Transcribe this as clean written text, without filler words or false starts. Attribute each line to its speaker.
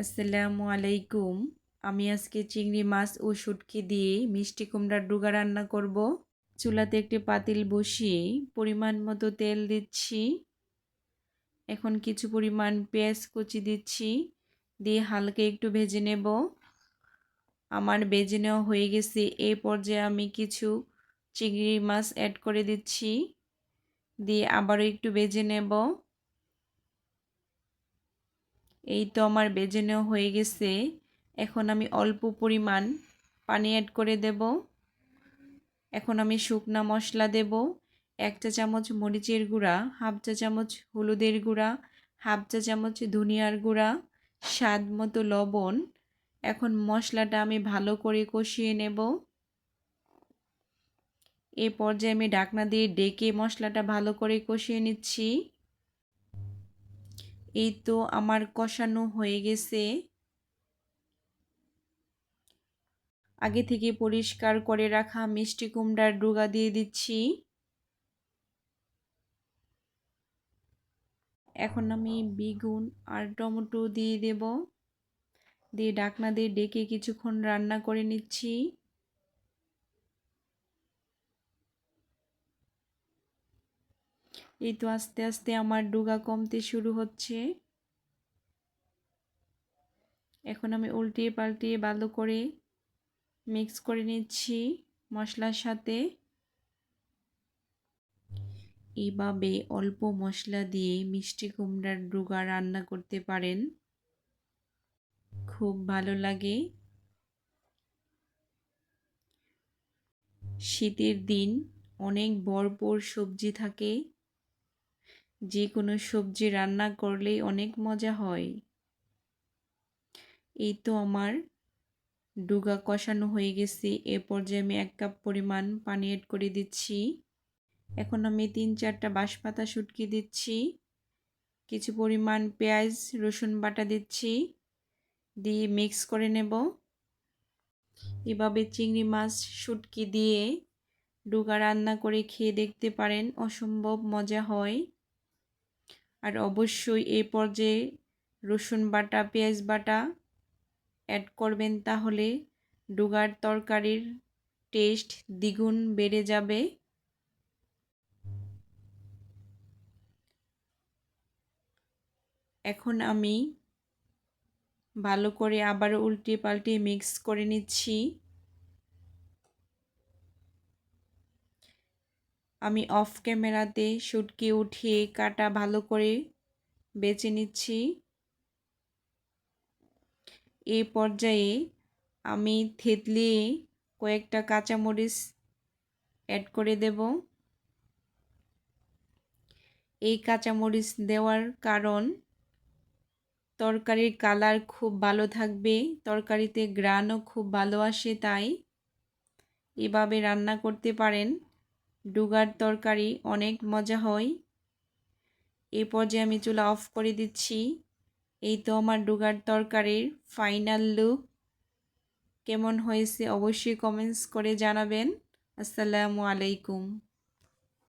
Speaker 1: আসসালামু আলাইকুম। আমি আজকে চিংড়ি মাছ ও শুটকি দিয়ে মিষ্টি কুমড়ার ডুগা রান্না করব। চুলাতে একটি পাতিল বসিয়ে পরিমাণ মতো তেল দিচ্ছি। এখন কিছু পরিমাণ পেঁয়াজ কুচি দিচ্ছি, দিয়ে হালকা একটু ভেজে নেব। আমার ভেজে নেওয়া হয়ে গেছে। এই পর্যায়ে আমি কিছু চিংড়ি মাছ অ্যাড করে দিচ্ছি, দিয়ে আবারও একটু ভেজে নেব। এই তো আমার ভেজে নেওয়া হয়ে গেছে। এখন আমি অল্প পরিমাণ পানি অ্যাড করে দেব। এখন আমি শুকনা মশলা দেব। 1 চা চামচ মরিচের গুঁড়া, 1/2 চা চামচ হলুদের গুঁড়া, 1/2 চা চামচ ধনিয়ার গুঁড়া, স্বাদ মতো লবণ। এখন মশলাটা আমি ভালো করে কষিয়ে নেব। এই পর্যায়ে আমি ঢাকনা দিয়ে ঢেকে মশলাটা ভালো করে কষিয়ে নিচ্ছি। এই তো আমার কষানো হয়ে গেছে। আগে থেকে পরিষ্কার করে রাখা মিষ্টি কুমড়ার ডুগা দিয়ে দিচ্ছি। এখন আমি বেগুন আর টমেটো দিয়ে দেব, দিয়ে ঢাকনা দিয়ে ঢেকে কিছুক্ষণ রান্না করে নিচ্ছি। এই তো আস্তে আস্তে আমার ডুগা কমতে শুরু হচ্ছে। এখন আমি উল্টিয়ে পাল্টিয়ে ভালো করে মিক্স করে নিচ্ছি মশলার সাথে। এইভাবে অল্প মশলা দিয়ে মিষ্টি কুমড়ার ডুগা রান্না করতে পারেন, খুব ভালো লাগে। শীতের দিন অনেক ভরপুর সবজি থাকে, যে কোনো সবজি রান্না করলেই অনেক মজা হয়। এই তো আমার ডুগা কষানো হয়ে গেছে। এ পর্যায়ে আমি 1 কাপ পরিমাণ পানি অ্যাড করে দিচ্ছি। এখন আমি 3-4টা বাঁশপাতা শুটকি দিচ্ছি, কিছু পরিমাণ পেঁয়াজ রসুন বাটা দিচ্ছি, দিয়ে মিক্স করে নেব। এভাবে চিংড়ি মাছ শুটকি দিয়ে ডুগা রান্না করে খেয়ে দেখতে পারেন, অসম্ভব মজা হয়। আর অবশ্যই এই পর্যায়ে রসুন বাটা পেঁয়াজ বাটা অ্যাড করবেন, তাহলে ডুগার তরকারির টেস্ট দ্বিগুণ বেড়ে যাবে। এখন আমি ভালো করে আবার উল্টে পাল্টে মিক্স করে নিচ্ছি। আমি অফ ক্যামেরাতে শুটকি উঠিয়ে কাটা ভালো করে বেছে নিচ্ছি। এই পর্যায়ে আমি থেতলিয়ে কয়েকটা কাঁচামরিচ অ্যাড করে দেব। এই কাঁচামরিচ দেওয়ার কারণ তরকারির কালার খুব ভালো থাকবে, তরকারিতে ঘ্রাণও খুব ভালো আসে, তাই এভাবে রান্না করতে পারেন। ডুগার তরকারি অনেক মজা হয়। এই পর্যায়ে আমি চুলা অফ করে দিচ্ছি। এই তো আমার ডুগার তরকারির ফাইনাল লুক। কেমন হয়েছে অবশ্যই কমেন্টস করে জানাবেন। আসসালামু আলাইকুম।